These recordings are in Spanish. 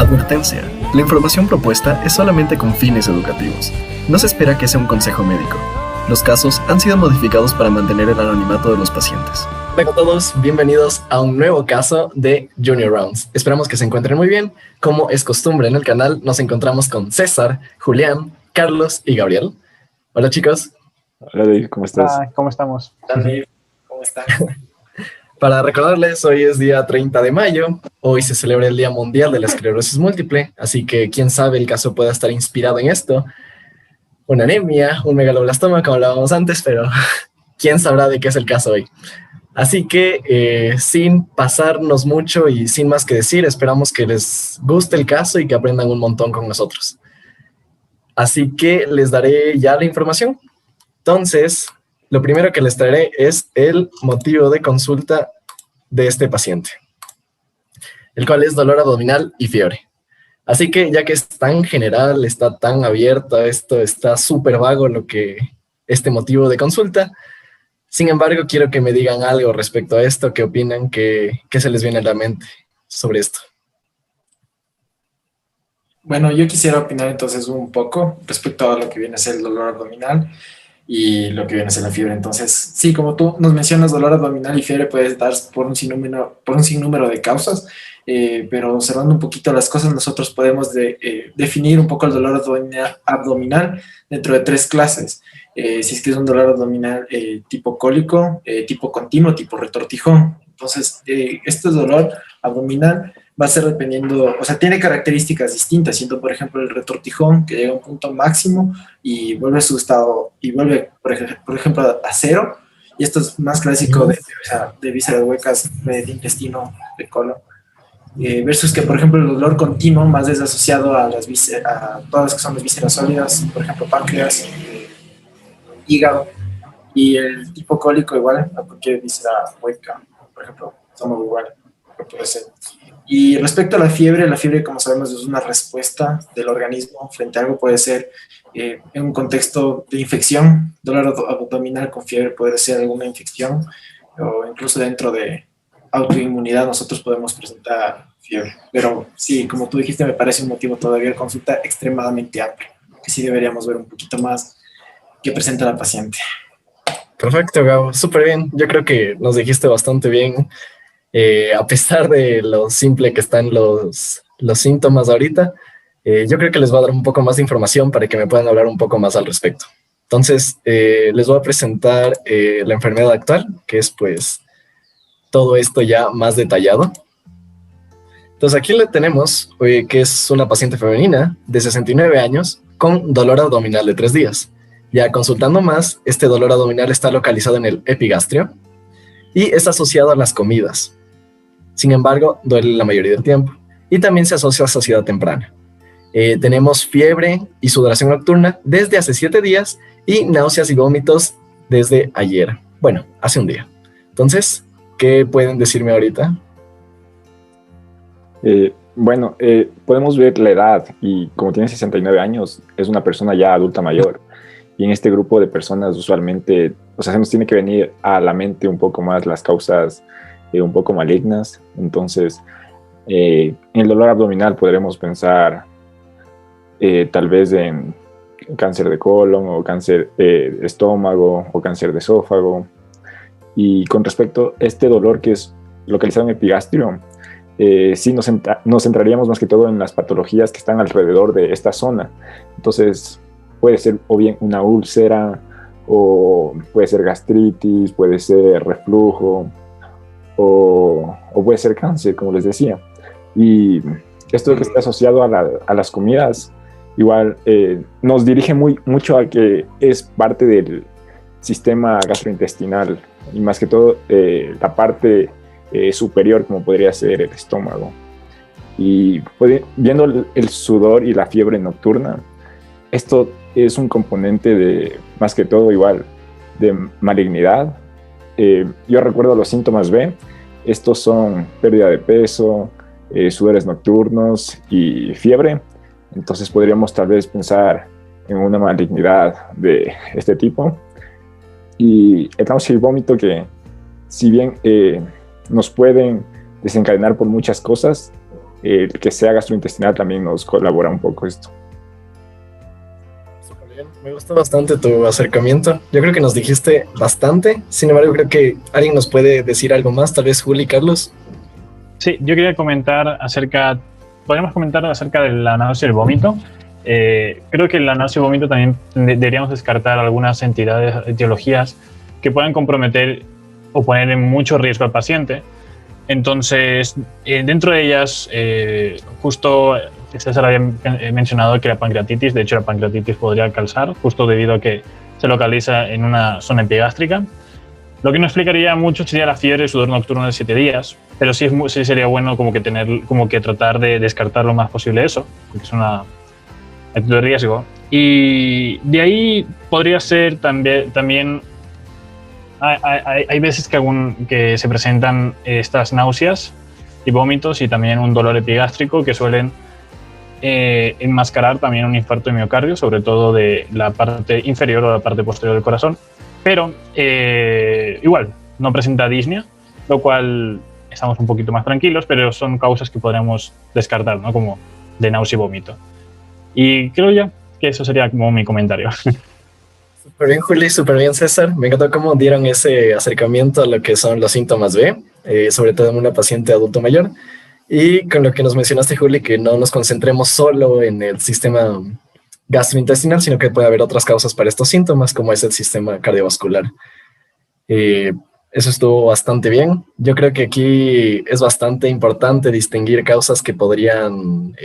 Advertencia. La información propuesta es solamente con fines educativos. No se espera que sea un consejo médico. Los casos han sido modificados para mantener el anonimato de los pacientes. Hola a todos, bienvenidos a un nuevo caso de Junior Rounds. Esperamos que se encuentren muy bien. Como es costumbre en el canal, nos encontramos con César, Julián, Carlos y Gabriel. Hola chicos. Hola Dave, ¿cómo estás? ¿Cómo estamos? Hola Dave, ¿cómo están? Para recordarles, hoy es día 30 de mayo, hoy se celebra el Día Mundial de la Esclerosis Múltiple, así que quién sabe el caso pueda estar inspirado en esto. Una anemia, un megaloblastoma, como hablábamos antes, pero quién sabrá de qué es el caso hoy. Así que sin pasarnos mucho y sin más que decir, esperamos que les guste el caso y que aprendan un montón con nosotros. Así que les daré ya la información. Entonces, lo primero que les traeré es el motivo de consulta de este paciente, el cual es dolor abdominal y fiebre. Así que ya que es tan general, está tan abierto, esto está súper vago este motivo de consulta. Sin embargo, quiero que me digan algo respecto a esto, qué opinan, qué se les viene a la mente sobre esto. Bueno, yo quisiera opinar entonces un poco respecto a lo que viene a ser el dolor abdominal y lo que viene a ser la fiebre. Entonces, sí, como tú nos mencionas, dolor abdominal y fiebre puede dar por un sinnúmero de causas, pero observando un poquito las cosas, nosotros podemos definir un poco el dolor abdominal dentro de tres clases. Si es que es un dolor abdominal tipo cólico, tipo continuo, tipo retortijón. Entonces, este dolor abdominal va a ser dependiendo, o sea, tiene características distintas, siendo, por ejemplo, el retortijón que llega a un punto máximo y vuelve a su estado, y vuelve, por ejemplo, a cero, y esto es más clásico de vísceras huecas, de intestino, de colon, versus que, por ejemplo, el dolor continuo más es asociado a todas las que son las vísceras sólidas, por ejemplo, páncreas, hígado, y el tipo cólico igual, a cualquier víscera hueca, por ejemplo, estómago igual, puede ser. Y respecto a la fiebre, como sabemos, es una respuesta del organismo frente a algo, puede ser en un contexto de infección, dolor abdominal con fiebre puede ser alguna infección, o incluso dentro de autoinmunidad nosotros podemos presentar fiebre. Pero sí, como tú dijiste, me parece un motivo todavía de consulta extremadamente amplio, que sí deberíamos ver un poquito más qué presenta la paciente. Perfecto, Gabo, súper bien. Yo creo que nos dijiste bastante bien. A pesar de lo simple que están los síntomas ahorita, yo creo que les voy a dar un poco más de información para que me puedan hablar un poco más al respecto. Entonces, les voy a presentar la enfermedad actual, que es pues todo esto ya más detallado. Entonces, aquí le tenemos que es una paciente femenina de 69 años con dolor abdominal de 3 días. Ya consultando más, este dolor abdominal está localizado en el epigastrio y es asociado a las comidas. Sin embargo, duele la mayoría del tiempo y también se asocia a saciedad temprana. Tenemos fiebre y sudoración nocturna desde hace 7 días y náuseas y vómitos desde ayer. Bueno, hace un día. Entonces, ¿qué pueden decirme ahorita? Podemos ver la edad y como tiene 69 años, es una persona ya adulta mayor. Y en este grupo de personas usualmente, o sea, se nos tiene que venir a la mente un poco más las causas un poco malignas. Entonces, en el dolor abdominal podremos pensar tal vez en cáncer de colon o cáncer de estómago o cáncer de esófago. Y con respecto a este dolor que es localizado en epigastrio, sí nos centraríamos más que todo en las patologías que están alrededor de esta zona. Entonces, puede ser o bien una úlcera, o puede ser gastritis, puede ser reflujo, o puede ser cáncer, como les decía. Y esto que está asociado a las comidas, igual nos dirige mucho a que es parte del sistema gastrointestinal, y más que todo la parte superior, como podría ser el estómago. Y viendo el sudor y la fiebre nocturna, esto es un componente de, más que todo igual, de malignidad. Yo recuerdo los síntomas B. Estos son pérdida de peso, sudores nocturnos y fiebre. Entonces podríamos tal vez pensar en una malignidad de este tipo. Y el náusea y el vómito, que si bien nos pueden desencadenar por muchas cosas, que sea gastrointestinal también nos colabora un poco esto. Súper bien. Me gustó bastante tu acercamiento. Yo creo que nos dijiste bastante. Sin embargo, creo que alguien nos puede decir algo más, tal vez Juli, Carlos. Sí, yo quería podríamos comentar acerca de la náusea y el vómito. Creo que la náusea y el vómito también deberíamos descartar algunas etiologías que puedan comprometer o poner en mucho riesgo al paciente. Entonces, dentro de ellas, justo César había mencionado que la pancreatitis, de hecho la pancreatitis podría calzar, justo debido a que se localiza en una zona epigástrica. Lo que no explicaría mucho sería la fiebre y sudor nocturno de 7 días, pero sí sería bueno como que tratar de descartar lo más posible eso, porque es una actitud de riesgo. Y de ahí podría ser también hay veces que se presentan estas náuseas y vómitos y también un dolor epigástrico que suelen enmascarar también un infarto de miocardio, sobre todo de la parte inferior o la parte posterior del corazón. Pero igual, no presenta disnea, lo cual estamos un poquito más tranquilos, pero son causas que podríamos descartar, ¿no? Como de náusea y vómito. Y creo ya que eso sería como mi comentario. Súper bien, Juli, súper bien, César. Me encantó cómo dieron ese acercamiento a lo que son los síntomas B, sobre todo en una paciente adulto mayor. Y con lo que nos mencionaste, Juli, que no nos concentremos solo en el sistema gastrointestinal, sino que puede haber otras causas para estos síntomas, como es el sistema cardiovascular. Eso estuvo bastante bien. Yo creo que aquí es bastante importante distinguir causas que podrían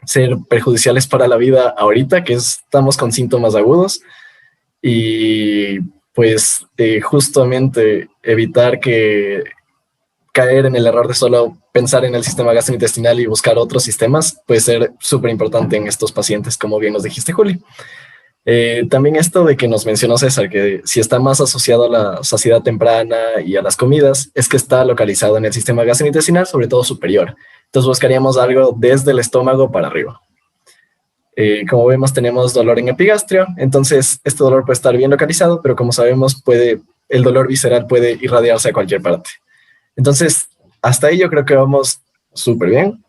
ser perjudiciales para la vida ahorita, que estamos con síntomas agudos, y pues justamente evitar caer en el error de solo pensar en el sistema gastrointestinal y buscar otros sistemas puede ser súper importante en estos pacientes, como bien nos dijiste, Juli. También esto de que nos mencionó César, que si está más asociado a la saciedad temprana y a las comidas, es que está localizado en el sistema gastrointestinal, sobre todo superior. Entonces buscaríamos algo desde el estómago para arriba. Como vemos, tenemos dolor en epigastrio, entonces este dolor puede estar bien localizado, pero como sabemos, el dolor visceral puede irradiarse a cualquier parte. Entonces, hasta ahí yo creo que vamos súper bien.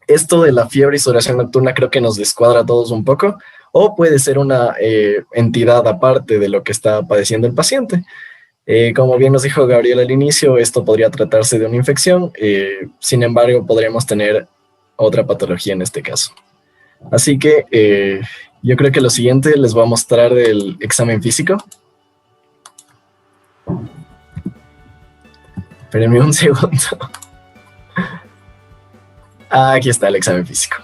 Esto de la fiebre y sudoración nocturna creo que nos descuadra a todos un poco, o puede ser una entidad aparte de lo que está padeciendo el paciente. Como bien nos dijo Gabriel al inicio, esto podría tratarse de una infección, sin embargo, podríamos tener otra patología en este caso. Así que yo creo que lo siguiente les voy a mostrar el examen físico. Espérenme un segundo. Aquí está el examen físico.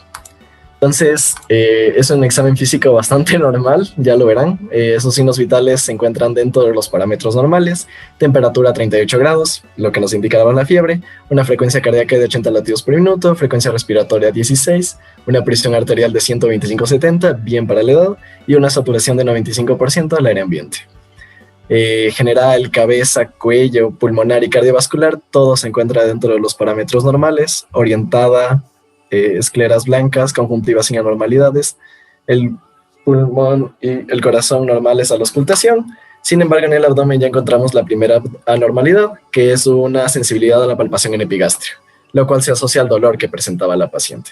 Entonces, es un examen físico bastante normal, ya lo verán. Esos signos vitales se encuentran dentro de los parámetros normales. Temperatura 38 grados, lo que nos indicaba la fiebre. Una frecuencia cardíaca de 80 latidos por minuto. Frecuencia respiratoria 16. Una presión arterial de 125/70, bien para la edad. Y una saturación de 95% al aire ambiente. General, cabeza, cuello, pulmonar y cardiovascular, todo se encuentra dentro de los parámetros normales. Orientada, escleras blancas, conjuntivas sin anormalidades, el pulmón y el corazón normales a la auscultación. Sin embargo, en el abdomen ya encontramos la primera anormalidad, que es una sensibilidad a la palpación en epigastrio, lo cual se asocia al dolor que presentaba la paciente.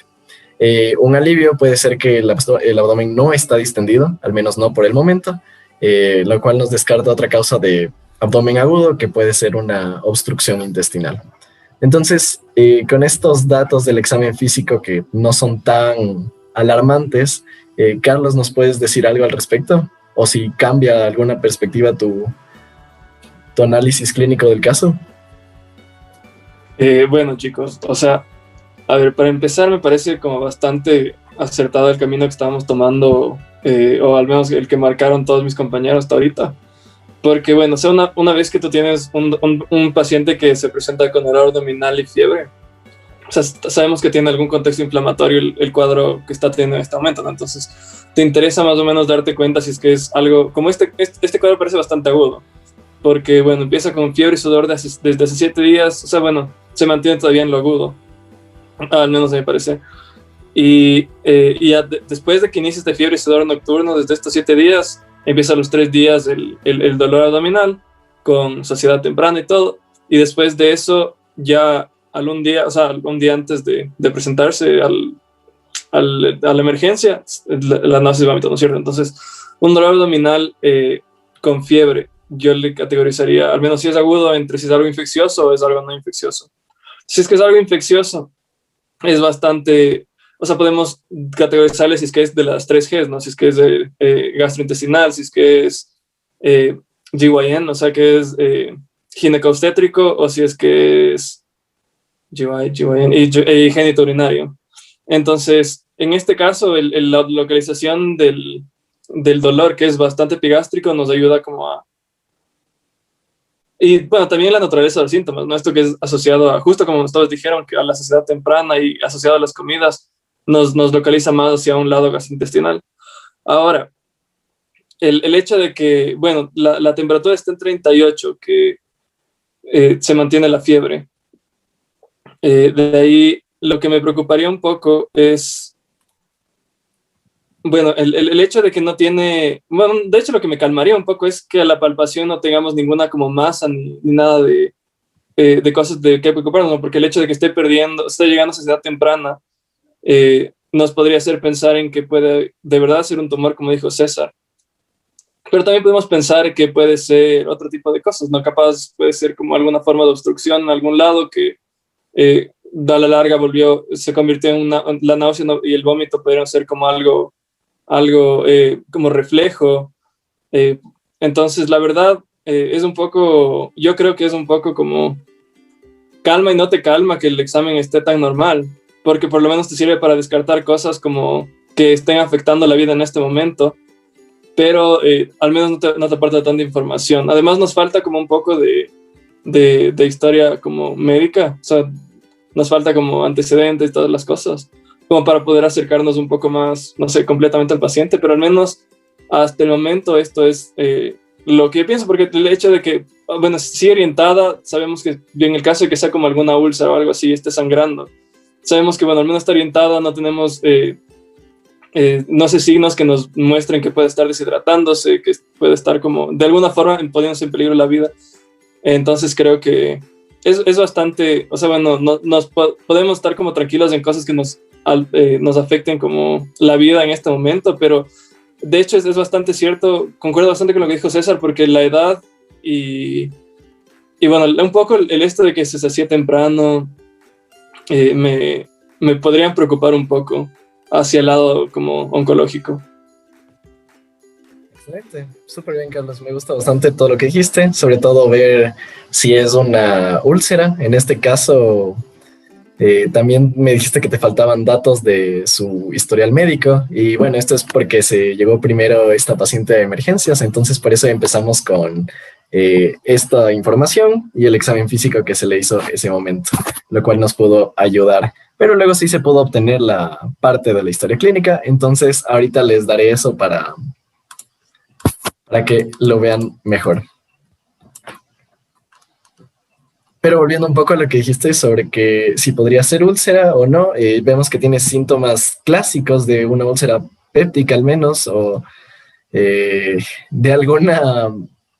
Un alivio puede ser que el abdomen no está distendido, al menos no por el momento, lo cual nos descarta otra causa de abdomen agudo, que puede ser una obstrucción intestinal. Entonces, con estos datos del examen físico que no son tan alarmantes, Carlos, ¿nos puedes decir algo al respecto? O si cambia alguna perspectiva tu análisis clínico del caso. Bueno, chicos, o sea, a ver, para empezar me parece como bastante acertado el camino que estábamos tomando, o al menos el que marcaron todos mis compañeros hasta ahorita. Porque, bueno, o sea, una vez que tú tienes un paciente que se presenta con dolor abdominal y fiebre, o sea, sabemos que tiene algún contexto inflamatorio el cuadro que está teniendo en este momento, ¿no? Entonces, te interesa más o menos darte cuenta si es que es algo, como este cuadro parece bastante agudo, porque, bueno, empieza con fiebre y sudor desde hace 7 días, o sea, bueno, se mantiene todavía en lo agudo, al menos a mi parecer. Y después de que inicia este fiebre y sudor nocturno, desde estos 7 días, empieza a los 3 días el dolor abdominal, con saciedad temprana y todo, y después de eso ya un día, o sea, un día antes de presentarse a la emergencia, la náusea y vómito, ¿no es cierto? Entonces, un dolor abdominal con fiebre, yo le categorizaría, al menos si es agudo, entre si es algo infeccioso o es algo no infeccioso. Si es que es algo infeccioso, es bastante, o sea, podemos categorizarle si es que es de las 3 Gs, ¿no? Si es que es gastrointestinal, si es que es GYN, o sea, que es ginecobstétrico, o si es que es GYN y genitourinario. Entonces, en este caso, la localización del dolor, que es bastante epigástrico, nos ayuda como a... Y bueno, también la naturaleza de los síntomas, ¿no? Esto que es asociado a, justo como ustedes dijeron, que a la saciedad temprana y asociado a las comidas, nos localiza más hacia un lado gastrointestinal. Ahora, el hecho de que, bueno, la temperatura está en 38, que se mantiene la fiebre. De ahí, lo que me preocuparía un poco es, bueno, el hecho de que no tiene, bueno, de hecho lo que me calmaría un poco es que a la palpación no tengamos ninguna como masa ni nada de cosas de que preocuparnos, ¿no? Porque el hecho de que esté llegando a saciedad temprana, nos podría hacer pensar en que puede de verdad ser un tumor, como dijo César. Pero también podemos pensar que puede ser otro tipo de cosas, ¿no? Capaz puede ser como alguna forma de obstrucción en algún lado que a la larga se convirtió en la náusea y el vómito pudieron ser como algo como reflejo. Entonces, la verdad, es un poco, yo creo que es un poco como calma y no te calma que el examen esté tan normal, porque por lo menos te sirve para descartar cosas como que estén afectando la vida en este momento, pero al menos no te aporta tanta información. Además, nos falta como un poco de historia como médica, o sea, nos falta como antecedentes y todas las cosas, como para poder acercarnos un poco más, no sé, completamente al paciente, pero al menos hasta el momento esto es lo que yo pienso, porque el hecho de que, bueno, sí orientada, sabemos que en el caso de que sea como alguna úlcera o algo así, esté sangrando, sabemos que, bueno, al menos está orientada, no tenemos, no sé, signos que nos muestren que puede estar deshidratándose, que puede estar como, de alguna forma, poniéndose en peligro la vida. Entonces creo que es bastante, o sea, bueno, podemos estar como tranquilos en cosas que nos afecten como la vida en este momento, pero de hecho es bastante cierto, concuerdo bastante con lo que dijo César, porque la edad y bueno, un poco el esto de que se hacía temprano me podrían preocupar un poco hacia el lado como oncológico. Excelente, súper bien, Carlos. Me gusta bastante todo lo que dijiste, sobre todo ver si es una úlcera. En este caso, también me dijiste que te faltaban datos de su historial médico y bueno, esto es porque se llegó primero esta paciente de emergencias, entonces por eso empezamos con esta información y el examen físico que se le hizo ese momento, lo cual nos pudo ayudar. Pero luego sí se pudo obtener la parte de la historia clínica, entonces ahorita les daré eso para que lo vean mejor. Pero volviendo un poco a lo que dijiste sobre que si podría ser úlcera o no, vemos que tiene síntomas clásicos de una úlcera péptica al menos, o de alguna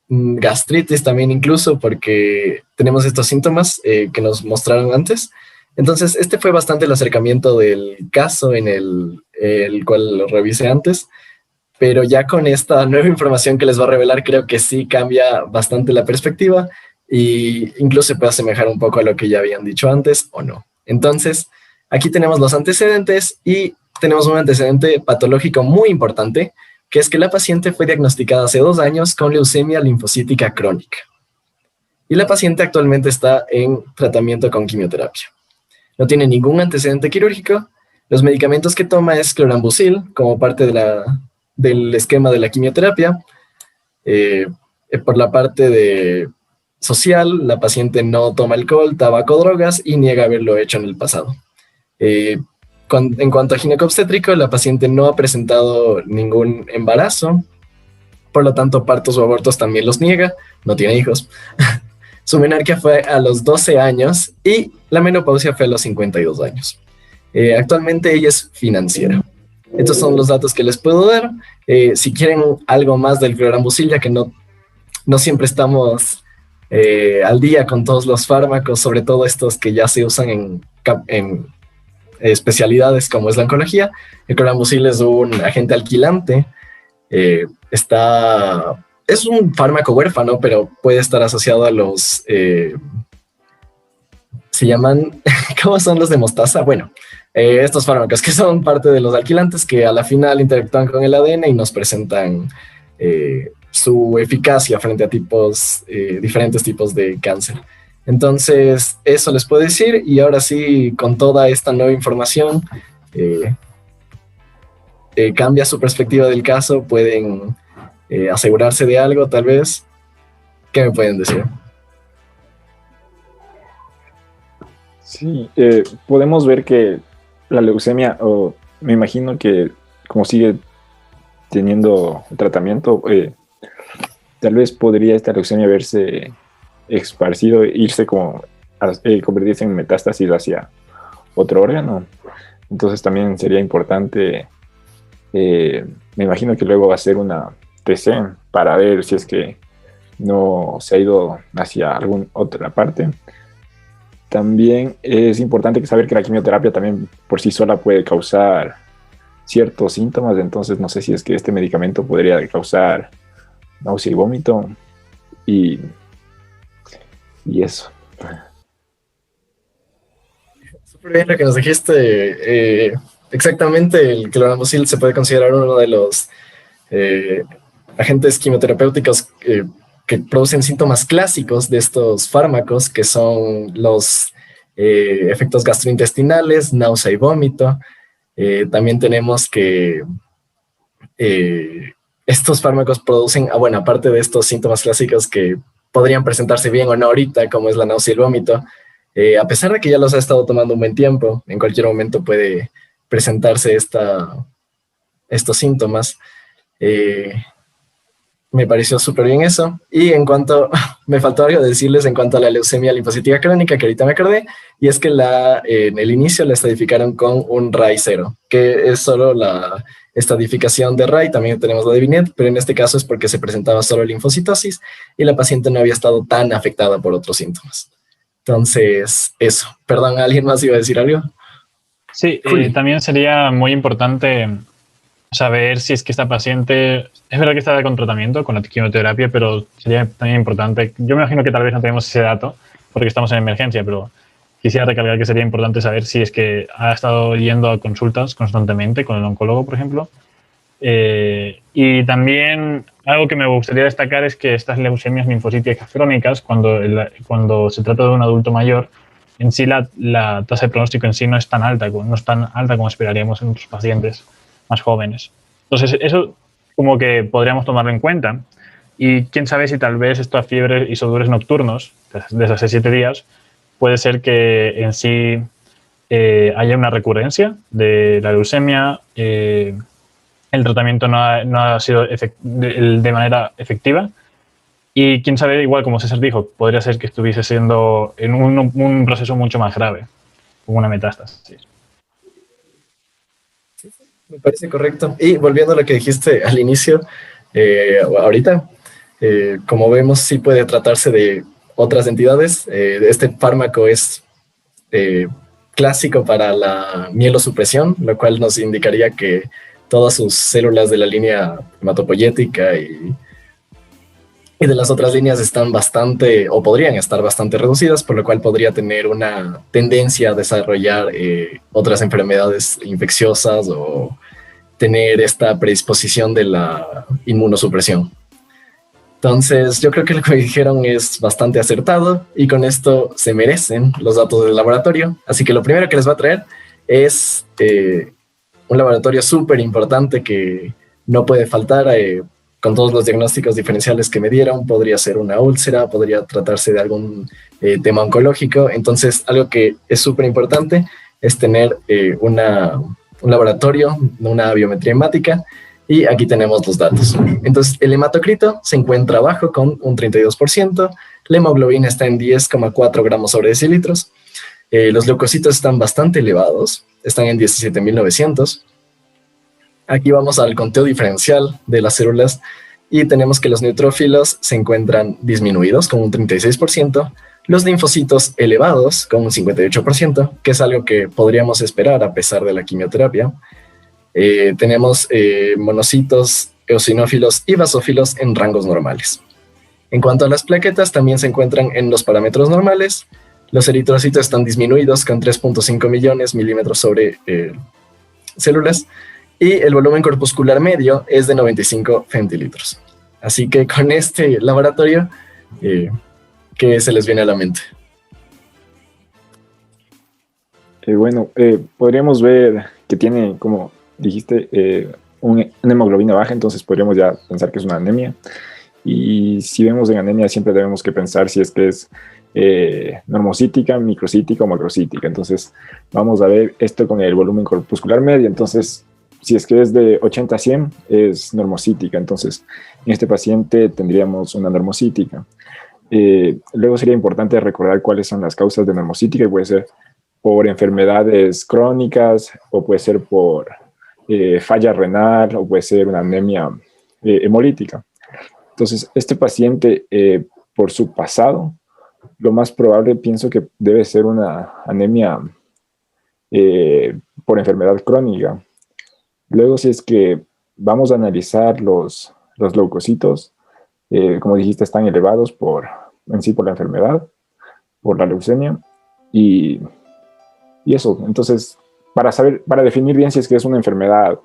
gastritis también incluso, porque tenemos estos síntomas que nos mostraron antes. Entonces, este fue bastante el acercamiento del caso en el cual lo revisé antes, pero ya con esta nueva información que les va a revelar, creo que sí cambia bastante la perspectiva y incluso se puede asemejar un poco a lo que ya habían dicho antes o no. Entonces, aquí tenemos los antecedentes y tenemos un antecedente patológico muy importante, que es que la paciente fue diagnosticada hace 2 años con leucemia linfocítica crónica. Y la paciente actualmente está en tratamiento con quimioterapia. No tiene ningún antecedente quirúrgico. Los medicamentos que toma es clorambucil como parte del esquema de la quimioterapia. Por la parte social, la paciente no toma alcohol, tabaco, drogas y niega haberlo hecho en el pasado. En cuanto a ginecobstétrico, la paciente no ha presentado ningún embarazo, por lo tanto partos o abortos también los niega, no tiene hijos. Su menarquia fue a los 12 años y la menopausia fue a los 52 años. Actualmente ella es financiera. Estos son los datos que les puedo dar. Si quieren algo más del clorambucil, ya que no siempre estamos al día con todos los fármacos, sobre todo estos que ya se usan en especialidades como es la oncología. El clorambucil es un agente alquilante. Es un fármaco huérfano, pero puede estar asociado a los... se llaman... ¿Cómo son los de mostaza? Bueno, estos fármacos que son parte de los alquilantes que a la final interactúan con el ADN y nos presentan su eficacia frente a diferentes tipos de cáncer. Entonces, eso les puedo decir, y ahora sí, con toda esta nueva información, cambia su perspectiva del caso, pueden asegurarse de algo, tal vez. ¿Qué me pueden decir? Sí, podemos ver que la leucemia, o me imagino que como sigue teniendo tratamiento, tal vez podría esta leucemia verse esparcido, irse como convertirse en metástasis hacia otro órgano. Entonces también sería importante, me imagino que luego hacer una TC para ver si es que no se ha ido hacia alguna otra parte. También es importante saber que la quimioterapia también por sí sola puede causar ciertos síntomas, entonces no sé si es que este medicamento podría causar náusea y vómito y eso. Súper bien lo que nos dijiste. Exactamente, el clorambucil se puede considerar uno de los agentes quimioterapéuticos que producen síntomas clásicos de estos fármacos, que son los efectos gastrointestinales, náusea y vómito. También tenemos que estos fármacos producen, bueno, aparte de estos síntomas clásicos que podrían presentarse bien o no ahorita, como es la náusea y el vómito, a pesar de que ya los ha estado tomando un buen tiempo, en cualquier momento puede presentarse estos síntomas. Me pareció súper bien eso. Y me faltó algo decirles en cuanto a la leucemia linfocítica crónica, que ahorita me acordé, y es que en el inicio la estadificaron con un RAI 0, que es solo la estadificación de RAI. También tenemos la de Binet, pero en este caso es porque se presentaba solo linfocitosis y la paciente no había estado tan afectada por otros síntomas. Entonces, eso. Perdón, ¿alguien más iba a decir algo? Sí, también sería muy importante saber si es que esta paciente, es verdad que está con tratamiento, con la quimioterapia, pero sería también importante, yo me imagino que tal vez no tenemos ese dato porque estamos en emergencia, pero quisiera recalcar que sería importante saber si es que ha estado yendo a consultas constantemente con el oncólogo, por ejemplo. Y también algo que me gustaría destacar es que estas leucemias linfocíticas crónicas, cuando se trata de un adulto mayor, en sí la tasa de pronóstico en sí no es tan alta como esperaríamos en otros pacientes más jóvenes. Entonces, eso como que podríamos tomarlo en cuenta. Y quién sabe si tal vez esta fiebre y sudores nocturnos, desde hace 7 días, puede ser que en sí haya una recurrencia de la leucemia, el tratamiento no ha sido de manera efectiva. Y quién sabe, igual como César dijo, podría ser que estuviese siendo en un proceso mucho más grave, como una metástasis. Me parece correcto. Y volviendo a lo que dijiste al inicio, ahorita, como vemos, sí puede tratarse de otras entidades. Este fármaco es clásico para la mielosupresión, lo cual nos indicaría que todas sus células de la línea hematopoyética y de las otras líneas están bastante, o podrían estar bastante reducidas, por lo cual podría tener una tendencia a desarrollar otras enfermedades infecciosas o tener esta predisposición de la inmunosupresión. Entonces, yo creo que lo que dijeron es bastante acertado y con esto se merecen los datos del laboratorio. Así que lo primero que les va a traer es un laboratorio súper importante que no puede faltar. Con todos los diagnósticos diferenciales que me dieron, podría ser una úlcera, podría tratarse de algún tema oncológico. Entonces, algo que es súper importante es tener un laboratorio, una biometría hemática, y aquí tenemos los datos. Entonces, el hematocrito se encuentra bajo con un 32%, la hemoglobina está en 10,4 gramos sobre decilitros, los leucocitos están bastante elevados, están en 17.900. Aquí vamos al conteo diferencial de las células y tenemos que los neutrófilos se encuentran disminuidos con un 36%, los linfocitos elevados con un 58%, que es algo que podríamos esperar a pesar de la quimioterapia. Tenemos monocitos, eosinófilos y basófilos en rangos normales. En cuanto a las plaquetas, también se encuentran en los parámetros normales. Los eritrocitos están disminuidos con 3.5 millones milímetros sobre células, y el volumen corpuscular medio es de 95 centilitros. Así que con este laboratorio, ¿qué se les viene a la mente? Bueno, podríamos ver que tiene, como dijiste, una hemoglobina baja, entonces podríamos ya pensar que es una anemia. Y si vemos en anemia, siempre debemos que pensar si es que es normocítica, microcítica o macrocítica. Entonces vamos a ver esto con el volumen corpuscular medio. Entonces, si es que es de 80 a 100, es normocítica. Entonces, en este paciente tendríamos una normocítica. Luego sería importante recordar cuáles son las causas de normocítica, y puede ser por enfermedades crónicas, o puede ser por falla renal, o puede ser una anemia hemolítica. Entonces, este paciente, por su pasado, lo más probable pienso que debe ser una anemia por enfermedad crónica. Luego, si es que vamos a analizar los leucocitos, como dijiste, están elevados por la enfermedad, por la leucemia, y eso. Entonces, para definir bien si es que es una enfermedad,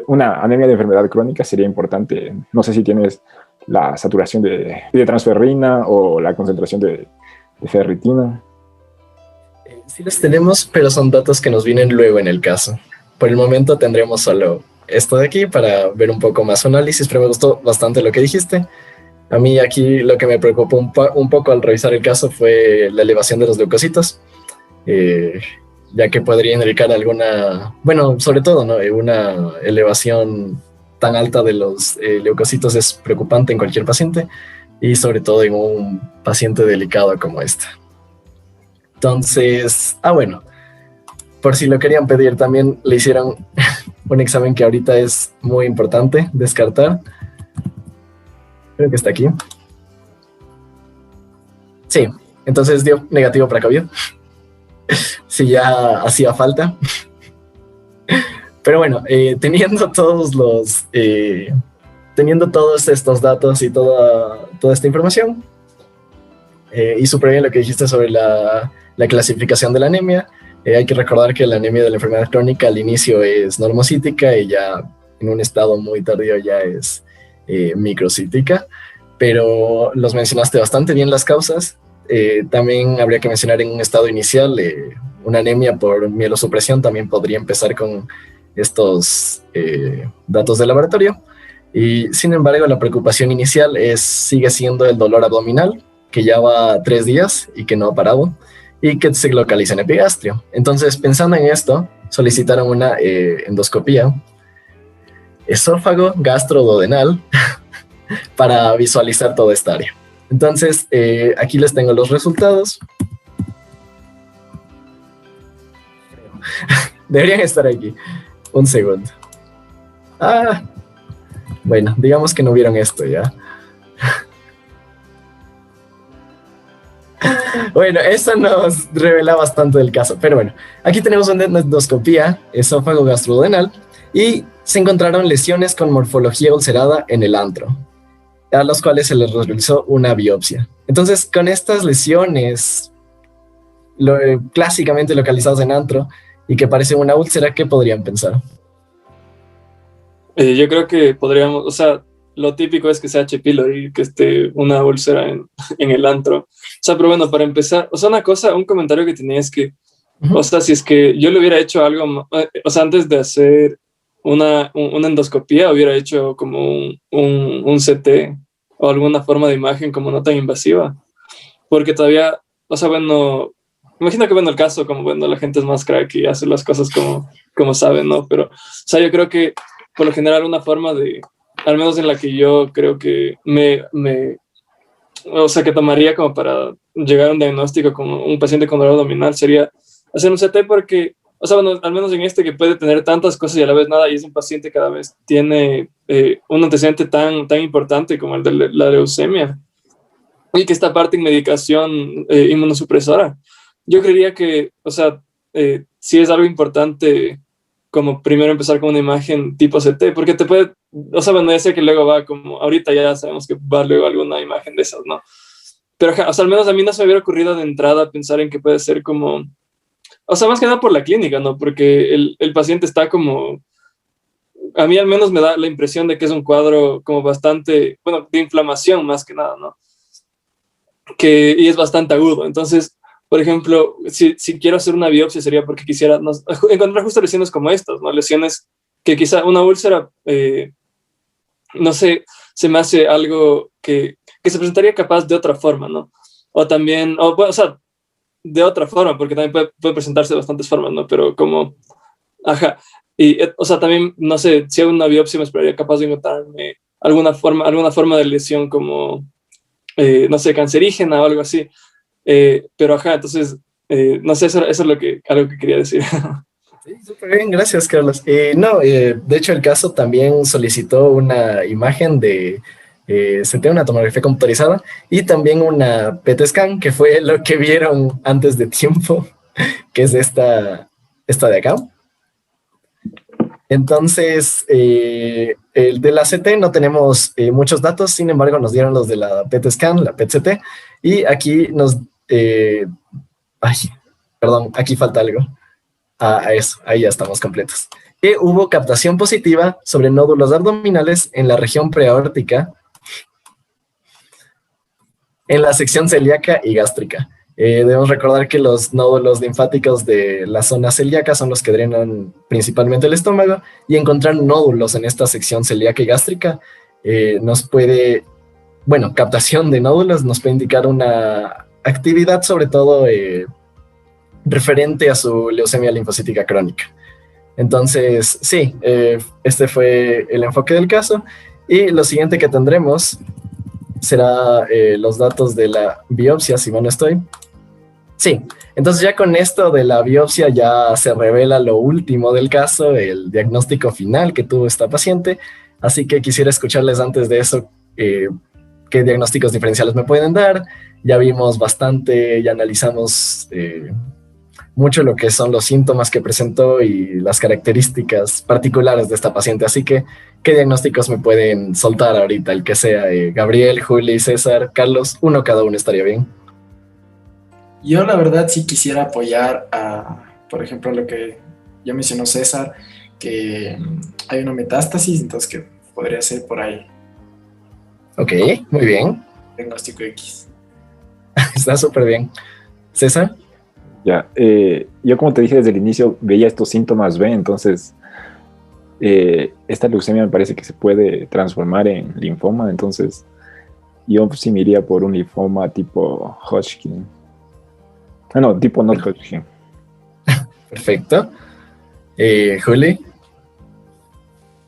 una anemia de enfermedad crónica, sería importante, no sé si tienes la saturación de transferrina o la concentración de ferritina. Sí los tenemos, pero son datos que nos vienen luego en el caso. Por el momento tendremos solo esto de aquí para ver un poco más su análisis, pero me gustó bastante lo que dijiste. A mí aquí lo que me preocupó un poco al revisar el caso fue la elevación de los leucocitos, ya que podría indicar alguna, bueno, sobre todo, ¿no? Una elevación tan alta de los leucocitos es preocupante en cualquier paciente, y sobre todo en un paciente delicado como este. Entonces, bueno, por si lo querían pedir, también le hicieron un examen que ahorita es muy importante descartar. Creo que está aquí. Sí, entonces dio negativo para COVID. Si ya hacía falta. Pero bueno, teniendo todos estos datos y toda esta información, y súper bien lo que dijiste sobre la clasificación de la anemia, hay que recordar que la anemia de la enfermedad crónica al inicio es normocítica, y ya en un estado muy tardío ya es microcítica, pero los mencionaste bastante bien las causas. También habría que mencionar en un estado inicial una anemia por mielosupresión también podría empezar con estos datos de laboratorio, y sin embargo la preocupación inicial sigue siendo el dolor abdominal, que ya va 3 días y que no ha parado, y que se localiza en epigastrio. Entonces, pensando en esto, solicitaron una endoscopía esófago gastroduodenal para visualizar toda esta área. Entonces, aquí les tengo los resultados. Deberían estar aquí. Un segundo. Bueno, digamos que no vieron esto ya. Bueno, eso nos revela bastante del caso, pero bueno, aquí tenemos una endoscopía esófago gastroduodenal y se encontraron lesiones con morfología ulcerada en el antro, a los cuales se les realizó una biopsia. Entonces, con estas lesiones clásicamente localizadas en antro y que parecen una úlcera, ¿qué podrían pensar? Yo creo que podríamos, o sea, lo típico es que sea H. pylori, que esté una úlcera en el antro. O sea, pero bueno, para empezar, o sea, un comentario que tenía es que, o sea, si es que yo le hubiera hecho algo, o sea, antes de hacer una endoscopía, hubiera hecho como un CT o alguna forma de imagen como no tan invasiva. Porque todavía, o sea, bueno, imagino que, bueno, el caso, como, bueno, la gente es más crack y hace las cosas como saben, ¿no? Pero, o sea, yo creo que, por lo general, una forma de, al menos en la que yo creo que o sea, que tomaría como para llegar a un diagnóstico como un paciente con dolor abdominal, sería hacer un CT, porque o sea, bueno, al menos en este que puede tener tantas cosas y a la vez nada, y es un paciente cada vez tiene un antecedente tan importante como el de la leucemia, y que está aparte en medicación inmunosupresora. Yo creería que, o sea, sí es algo importante como primero empezar con una imagen tipo CT, porque te puede, o sea, bueno, ya sé que luego va como, ahorita ya sabemos que va luego alguna imagen de esas, ¿no? Pero, o sea, al menos a mí no se me hubiera ocurrido de entrada pensar en que puede ser como, o sea, más que nada por la clínica, ¿no? Porque el paciente está como, a mí al menos me da la impresión de que es un cuadro como bastante, bueno, de inflamación más que nada, ¿no? Y es bastante agudo. Entonces, por ejemplo, si quiero hacer una biopsia sería porque quisiera encontrar justo lesiones como estas, ¿no? Lesiones que quizá una úlcera, no sé, se me hace algo que se presentaría capaz de otra forma, ¿no? O también, o sea, de otra forma, porque también puede presentarse de bastantes formas, ¿no? Pero como, ajá, y, o sea, también, no sé, si hago una biopsia me esperaría capaz de encontrarme alguna forma de lesión como, no sé, cancerígena o algo así. Pero ajá, entonces, no sé, eso es algo que quería decir. Sí, súper bien, gracias, Carlos. No, de hecho, el caso también solicitó una imagen de CT, una tomografía computarizada, y también una PET scan, que fue lo que vieron antes de tiempo, que es esta de acá. Entonces, el de la CT no tenemos muchos datos, sin embargo, nos dieron los de la PET scan, la PET CT, y aquí ay, perdón, aquí falta algo. A eso, ahí ya estamos completos. Que hubo captación positiva sobre nódulos abdominales en la región preaórtica, en la sección celíaca y gástrica. Debemos recordar que los nódulos linfáticos de la zona celíaca son los que drenan principalmente el estómago, y encontrar nódulos en esta sección celíaca y gástrica captación de nódulos nos puede indicar una actividad sobre todo referente a su leucemia linfocítica crónica. Entonces, sí, este fue el enfoque del caso, y lo siguiente que tendremos será los datos de la biopsia, si mal no estoy. Sí, entonces ya con esto de la biopsia ya se revela lo último del caso, el diagnóstico final que tuvo esta paciente, así que quisiera escucharles antes de eso qué diagnósticos diferenciales me pueden dar. Ya vimos bastante, ya analizamos mucho lo que son los síntomas que presentó y las características particulares de esta paciente, así que ¿qué diagnósticos me pueden soltar ahorita? El que sea, Gabriel, Juli, César, Carlos, uno cada uno estaría bien. Yo la verdad sí quisiera apoyar por ejemplo, lo que ya mencionó César, que hay una metástasis, entonces que podría ser por ahí. Ok, muy bien. Diagnóstico X. Está súper bien. ¿César? Ya, yo como te dije desde el inicio, veía estos síntomas B, entonces esta leucemia me parece que se puede transformar en linfoma, entonces yo sí me iría por un linfoma tipo Hodgkin. No, tipo no Hodgkin. Perfecto. Juli.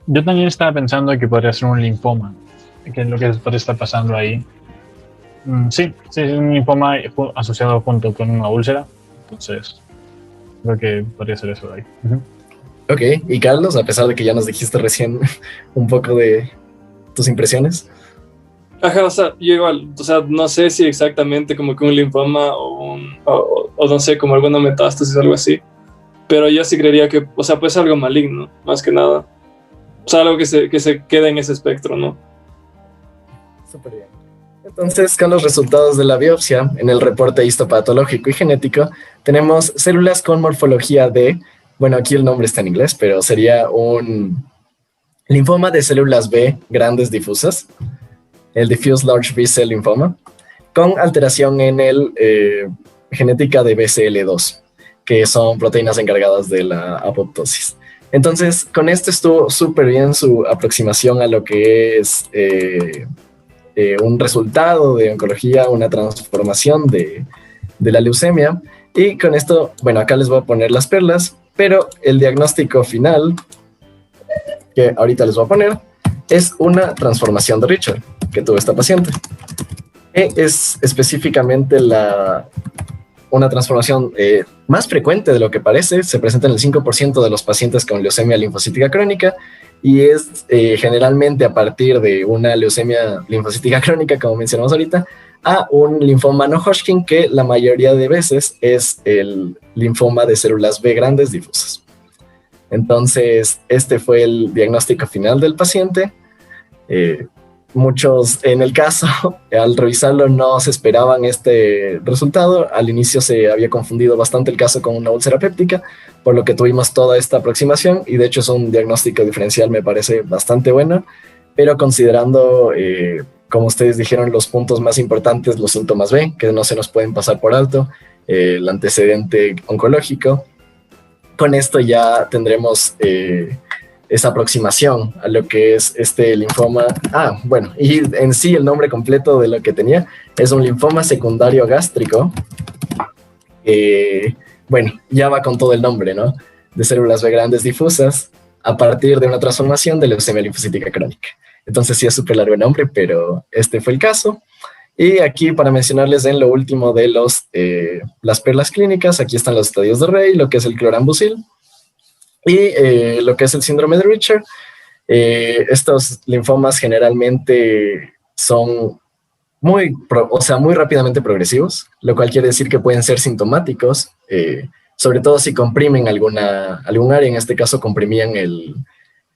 Yo también estaba pensando que podría ser un linfoma, que es lo que podría estar pasando ahí. Sí, es un linfoma asociado junto con una úlcera, entonces creo que podría ser eso de ahí. Ok, y Carlos, a pesar de que ya nos dijiste recién un poco de tus impresiones. Ajá, o sea, yo igual, o sea, no sé si exactamente como que un linfoma o no sé, como alguna metástasis o algo así, pero yo sí creería que, o sea, puede ser algo maligno, más que nada. O sea, algo que se quede en ese espectro, ¿no? Súper bien. Entonces, con los resultados de la biopsia, en el reporte histopatológico y genético, tenemos células con morfología de, bueno, aquí el nombre está en inglés, pero sería un linfoma de células B grandes difusas, el diffuse large B-cell linfoma, con alteración en el genética de BCL2, que son proteínas encargadas de la apoptosis. Entonces, con esto estuvo súper bien su aproximación a lo que es un resultado de oncología, una transformación de la leucemia. Y con esto, bueno, acá les voy a poner las perlas, pero el diagnóstico final, que ahorita les voy a poner, es una transformación de Richard que tuvo esta paciente. Es específicamente una transformación más frecuente de lo que parece. Se presenta en el 5% de los pacientes con leucemia linfocítica crónica y es generalmente a partir de una leucemia linfocítica crónica, como mencionamos ahorita, a un linfoma no Hodgkin, que la mayoría de veces es el linfoma de células B grandes difusas. Entonces, este fue el diagnóstico final del paciente. Muchos en el caso, al revisarlo, no se esperaban este resultado. Al inicio se había confundido bastante el caso con una úlcera péptica, por lo que tuvimos toda esta aproximación, y de hecho es un diagnóstico diferencial, me parece bastante bueno, pero considerando, como ustedes dijeron, los puntos más importantes, los síntomas B, que no se nos pueden pasar por alto, el antecedente oncológico, con esto ya tendremos esa aproximación a lo que es este linfoma. Bueno, y en sí el nombre completo de lo que tenía es un linfoma secundario gástrico. Bueno, ya va con todo el nombre, ¿no? De células B grandes difusas a partir de una transformación de leucemia linfocítica crónica. Entonces sí es súper largo el nombre, pero este fue el caso. Y aquí para mencionarles en lo último de las perlas clínicas, aquí están los estadios de Rey, lo que es el clorambucil y lo que es el síndrome de Richter. Estos linfomas generalmente son muy rápidamente progresivos, lo cual quiere decir que pueden ser sintomáticos, sobre todo si comprimen algún área. En este caso comprimían el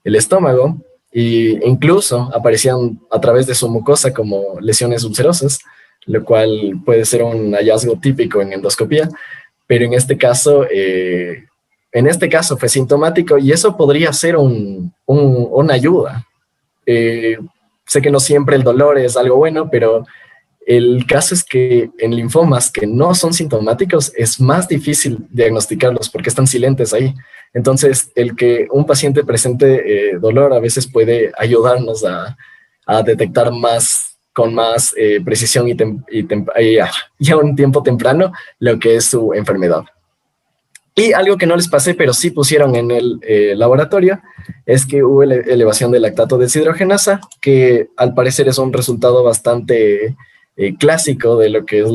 estómago, e incluso aparecían a través de su mucosa como lesiones ulcerosas, lo cual puede ser un hallazgo típico en endoscopía, pero en este caso fue sintomático, y eso podría ser una ayuda. Sé que no siempre el dolor es algo bueno, pero el caso es que en linfomas que no son sintomáticos es más difícil diagnosticarlos porque están silentes ahí. Entonces, el que un paciente presente dolor a veces puede ayudarnos a detectar con más precisión y a un tiempo temprano lo que es su enfermedad. Y algo que no les pasé, pero sí pusieron en el laboratorio, es que hubo elevación de lactato deshidrogenasa, que al parecer es un resultado bastante clásico de lo que es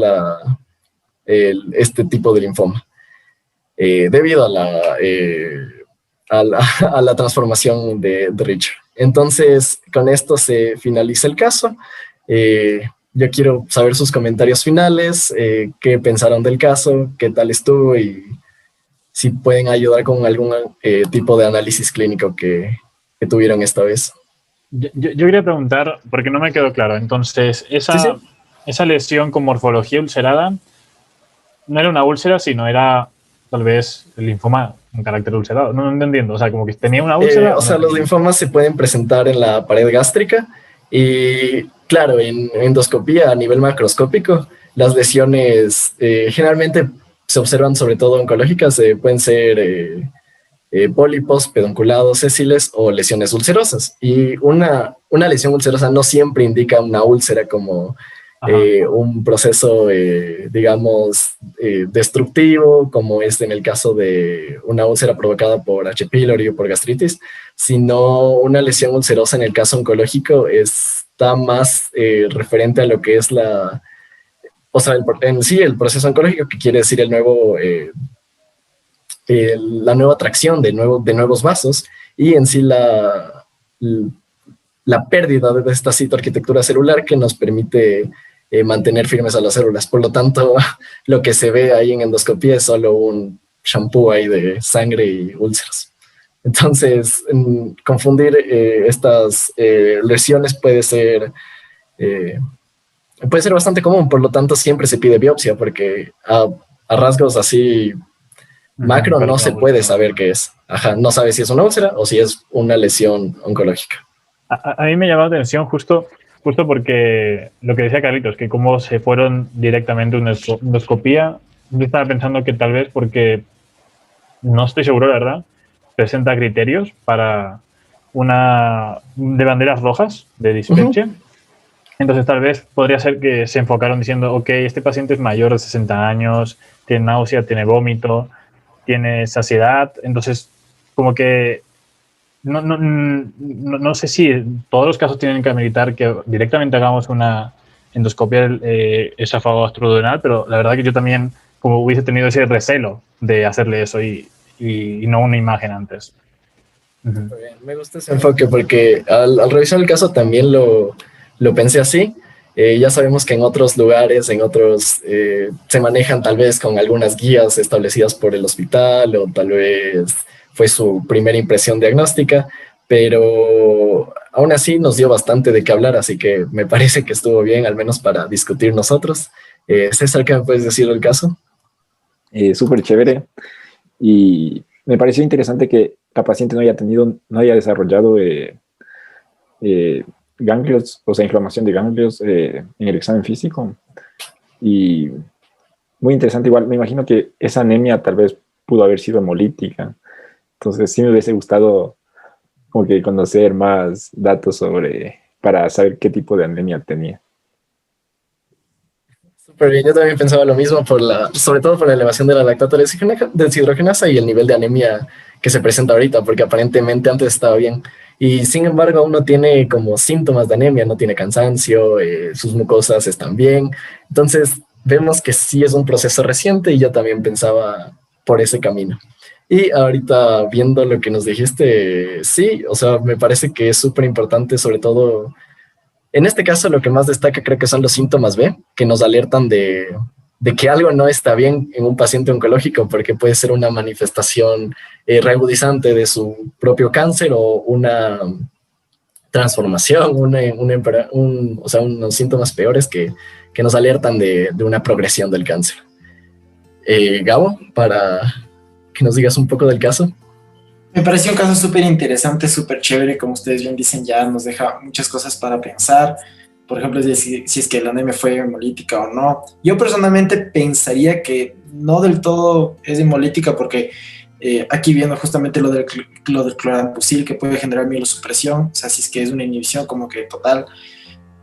este tipo de linfoma, debido a la transformación de Richter. Entonces, con esto se finaliza el caso. Yo quiero saber sus comentarios finales, qué pensaron del caso, qué tal estuvo, y si pueden ayudar con algún tipo de análisis clínico que tuvieron esta vez. Yo quería preguntar, porque no me quedó claro. Entonces, esa lesión con morfología ulcerada no era una úlcera, sino era tal vez el linfoma con carácter ulcerado. No entiendo, o sea, como que tenía una úlcera. Los linfomas se pueden presentar en la pared gástrica y, claro, en endoscopía a nivel macroscópico, las lesiones generalmente se observan, sobre todo oncológicas, pueden ser pólipos, pedunculados, sésiles o lesiones ulcerosas. Y una lesión ulcerosa no siempre indica una úlcera como un proceso, digamos, destructivo, como es en el caso de una úlcera provocada por H. pylori o por gastritis, sino una lesión ulcerosa en el caso oncológico está más referente a lo que es el proceso oncológico, que quiere decir la nueva atracción de nuevos vasos, y en sí la pérdida de esta citoarquitectura celular que nos permite mantener firmes a las células. Por lo tanto, lo que se ve ahí en endoscopía es solo un shampoo ahí de sangre y úlceras. Entonces, confundir estas lesiones puede ser bastante común. Por lo tanto, siempre se pide biopsia, porque a rasgos así macro no se puede saber qué es. No sabe si es una úlcera o si es una lesión oncológica. A mí me llamó la atención justo porque lo que decía Carlitos, que cómo se fueron directamente a una endoscopía. Yo estaba pensando que tal vez porque, no estoy seguro, la verdad, presenta criterios para de banderas rojas de dispepsia. Entonces tal vez podría ser que se enfocaron diciendo, ok, este paciente es mayor de 60 años, tiene náusea, tiene vómito, tiene saciedad. Entonces, como que no sé si todos los casos tienen que ameritar que directamente hagamos una endoscopia esófago gastroduodenal, pero la verdad que yo también como hubiese tenido ese recelo de hacerle eso y no una imagen antes. Muy bien, me gusta ese enfoque porque al revisar el caso también lo pensé así. Ya sabemos que en otros lugares, en otros, se manejan tal vez con algunas guías establecidas por el hospital o tal vez fue su primera impresión diagnóstica, pero aún así nos dio bastante de qué hablar, así que me parece que estuvo bien, al menos para discutir nosotros. César, ¿qué me puedes decir del caso? Súper chévere. Y me pareció interesante que la paciente no haya desarrollado ganglios, o sea, inflamación de ganglios en el examen físico. Y muy interesante, igual, me imagino que esa anemia tal vez pudo haber sido hemolítica. Entonces sí me hubiese gustado como que conocer más datos para saber qué tipo de anemia tenía. Súper bien, yo también pensaba lo mismo, sobre todo por la elevación de la lactato deshidrogenasa y el nivel de anemia que se presenta ahorita, porque aparentemente antes estaba bien. Y sin embargo, uno tiene como síntomas de anemia, no tiene cansancio, sus mucosas están bien. Entonces, vemos que sí es un proceso reciente y yo también pensaba por ese camino. Y ahorita viendo lo que nos dijiste, sí, o sea, me parece que es súper importante, sobre todo en este caso, lo que más destaca creo que son los síntomas B, que nos alertan de que algo no está bien en un paciente oncológico, porque puede ser una manifestación reagudizante de su propio cáncer o una transformación, o sea, unos síntomas peores que nos alertan de una progresión del cáncer. Gabo, para que nos digas un poco del caso. Me pareció un caso súper interesante, súper chévere, como ustedes bien dicen, ya nos deja muchas cosas para pensar. Por ejemplo, si es que la anemia fue hemolítica o no. Yo personalmente pensaría que no del todo es hemolítica porque aquí viendo justamente lo del clorambucil que puede generar mielosupresión, o sea, si es que es una inhibición como que total,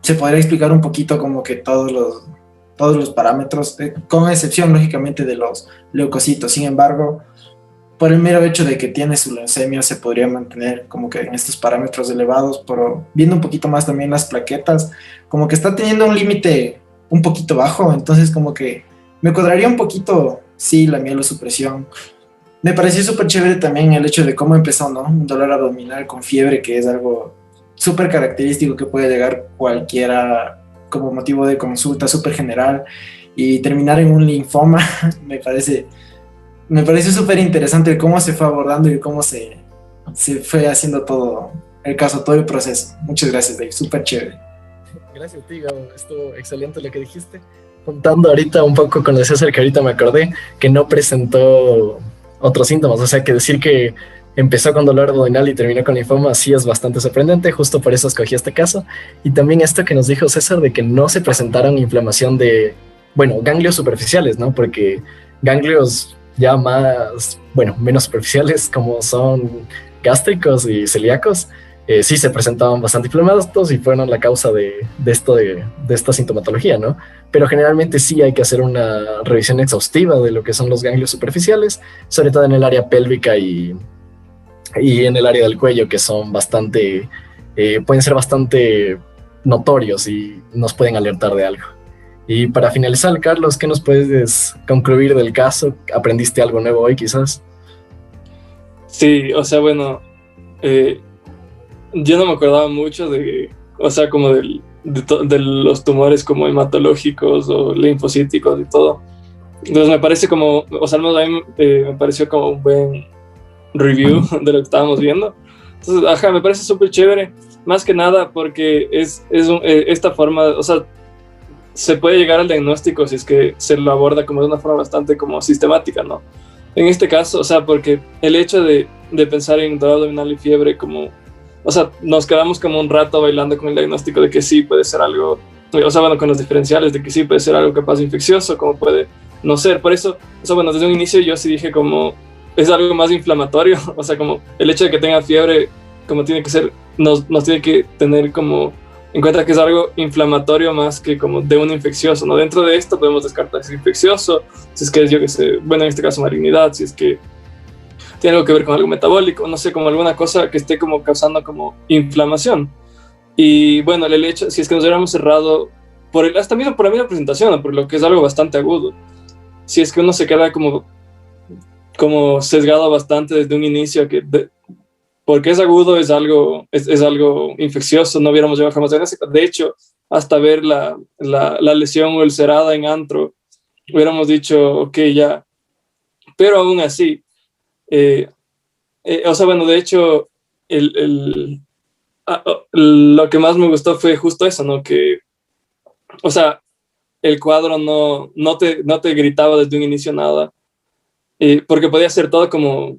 se podría explicar un poquito como que todos los parámetros, con excepción lógicamente de los leucocitos. Sin embargo, por el mero hecho de que tiene su leucemia se podría mantener como que en estos parámetros elevados, pero viendo un poquito más también las plaquetas, como que está teniendo un límite un poquito bajo, entonces como que me cuadraría un poquito, sí, la mielosupresión. Me pareció súper chévere también el hecho de cómo empezó, ¿no? Un dolor abdominal con fiebre, que es algo súper característico que puede llegar cualquiera como motivo de consulta súper general, y terminar en un linfoma, me parece súper interesante cómo se fue abordando y cómo se fue haciendo todo el caso, todo el proceso. Muchas gracias, Dave, súper chévere. Gracias a ti, Gabo, estuvo excelente lo que dijiste. Contando ahorita un poco con el César, que ahorita me acordé que no presentó otros síntomas, o sea que decir que empezó con dolor abdominal y terminó con linfoma sí es bastante sorprendente, justo por eso escogí este caso. Y también esto que nos dijo César de que no se presentaron inflamación de, bueno, ganglios superficiales, ¿no? Porque ganglios ya más, bueno, menos superficiales como son gástricos y celíacos, sí se presentaban bastante inflamados y fueron la causa de esta sintomatología, ¿no? Pero generalmente sí hay que hacer una revisión exhaustiva de lo que son los ganglios superficiales, sobre todo en el área pélvica y en el área del cuello, que son bastante, pueden ser bastante notorios y nos pueden alertar de algo. Y para finalizar, Carlos, ¿qué nos puedes concluir del caso? ¿Aprendiste algo nuevo hoy, quizás? Sí, o sea, bueno, yo no me acordaba mucho o sea, como de los tumores como hematológicos o linfocíticos y todo. Entonces me parece como, o sea, al menos a mí me pareció como un buen review de lo que estábamos viendo. Entonces, ajá, me parece súper chévere, más que nada porque esta forma, o sea, se puede llegar al diagnóstico si es que se lo aborda como de una forma bastante como sistemática, ¿no? En este caso, o sea, porque el hecho de pensar en dolor abdominal y fiebre como, o sea, nos quedamos como un rato bailando con el diagnóstico de que sí puede ser algo, o sea, bueno, con los diferenciales de que sí puede ser algo capaz infeccioso, como puede no ser. Por eso, o sea, bueno, desde un inicio yo sí dije como, es algo más inflamatorio, o sea, como el hecho de que tenga fiebre, como tiene que ser, nos tiene que tener como en cuenta que es algo inflamatorio más que como de un infeccioso, ¿no? Dentro de esto podemos descartar si es infeccioso, si es que es, yo que sé, bueno, en este caso malignidad, si es que tiene algo que ver con algo metabólico, no sé, como alguna cosa que esté como causando como inflamación. Y bueno, el hecho, si es que nos hubiéramos cerrado hasta mismo por la misma presentación, ¿no? Por lo que es algo bastante agudo, si es que uno se queda como sesgado bastante desde un inicio, porque es agudo, es algo infeccioso, no hubiéramos llegado jamás a eso. De hecho, hasta ver la lesión ulcerada en antro, hubiéramos dicho, ok, ya. Pero aún así, o sea, bueno, de hecho, lo que más me gustó fue justo eso, ¿no? Que, o sea, el cuadro no te gritaba desde un inicio nada, porque podía ser todo como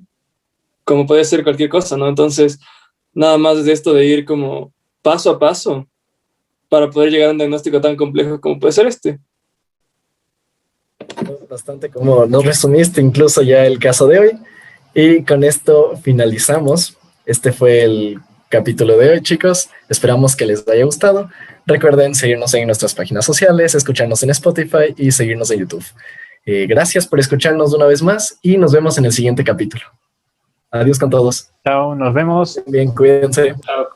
podía ser cualquier cosa, ¿no? Entonces, nada más es esto de ir como paso a paso para poder llegar a un diagnóstico tan complejo como puede ser este. Bastante como nos resumiste incluso ya el caso de hoy. Y con esto finalizamos. Este fue el capítulo de hoy, chicos. Esperamos que les haya gustado. Recuerden seguirnos en nuestras páginas sociales, escucharnos en Spotify y seguirnos en YouTube. Gracias por escucharnos una vez más y nos vemos en el siguiente capítulo. Adiós con todos. Chao, nos vemos. Bien, cuídense. Claro.